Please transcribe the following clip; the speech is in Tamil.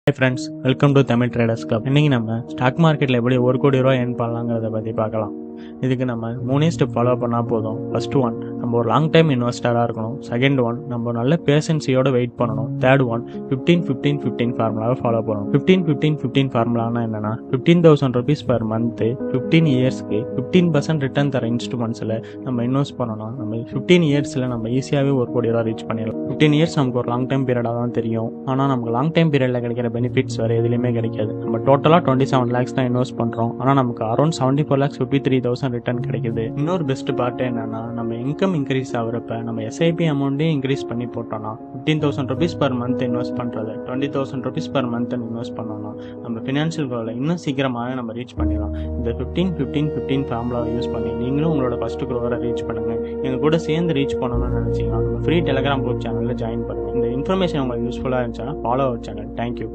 Hi friends, welcome to Tamil Traders Club. இன்னைக்கு நம்ம ஸ்டாக் மார்க்கெட்டில் எப்படி 1 கோடி ரூபா ஏர்ன் பண்ணலாங்கிறத பற்றி பார்க்கலாம். இதுக்கு நம்ம 3 ஸ்டெப் ஃபாலோ பண்ணால் போதும். ஃபர்ஸ்ட் ஒன், நம்ம ஒரு லாங் டைம் இன்வெஸ்டராக இருக்கணும். செகண்ட் ஒன், நம்ம நல்ல பேஷன்ஸியோட வெயிட் பண்ணணும். தேர்ட் ஒன், 15-15-15 ஃபார்முலாவை ஃபாலோ பண்ணணும். 15-15-15 ஃபார்முலானா என்னன்னா, 15,000 rupees per month 15 இயர்ஸ்க்கு 15% ரிட்டர்ன் தர இன்ஸ்ட்ருமெண்ட்ஸில் நம்ம இன்வெஸ்ட் பண்ணணும். நம்ம 15 இயர்ஸில் நம்ம ஈஸியாகவே 1 கோடி ரூபா ரீச் பண்ணிடலாம். 15 இயர்ஸ் நமக்கு ஒரு லாங் டைம் பீரியடாக தான் தெரியும். ஆனால் நமக்கு லாங் டைம் பீரியடில் கிடைக்கிற பெனிஃபிட்ஸ் வேறு எதுலையுமே கிடைக்காது. நம்ம டோட்டலாக 27 lakhs தான் இன்வெஸ்ட் பண்ணுறோம். ஆனால் நமக்கு அரௌண்ட் 74,53,000 ரிட்டர்ன் கிடைக்குது. இன்னொரு பெஸ்ட் பார்ட் என்னன்னா, நம்ம இன்கம் இன்க்ரீஸ் ஆகிறப்ப நம்ம எஸ்ஐபி அமௌண்ட்டே இன்க்ரீஸ் பண்ணி போட்டோம்னா 15,000 rupees per month இன்வெஸ்ட் பண்ணுறது 20,000 rupees per month இன்வெஸ்ட் பண்ணோம்னா நம்ம ஃபினான்ஷியல் கோலை இன்னும் சீக்கிரமாக நம்ம ரீச் பண்ணிடலாம். இந்த 15-15-15 ஃபார்முலாவை யூஸ் பண்ணி நீங்களும் உங்களோட ஃபர்ஸ்ட் க்ரோவரை ரீச் பண்ணுங்க. எங்கள் கூட சேர்ந்து ரீச் பண்ணணும்னு நினச்சிங்கன்னா நம்ம ஃப்ரீ டெலிகிராம் குரூப் சேனலில் ஜாயின் பண்ணுங்க. இந்த இன்ஃபர்மேஷன் உங்களுக்கு யூஸ்ஃபுல்லாக இருந்துச்சுன்னா ஃபாலோ அவர் சேனல். தேங்க்யூ.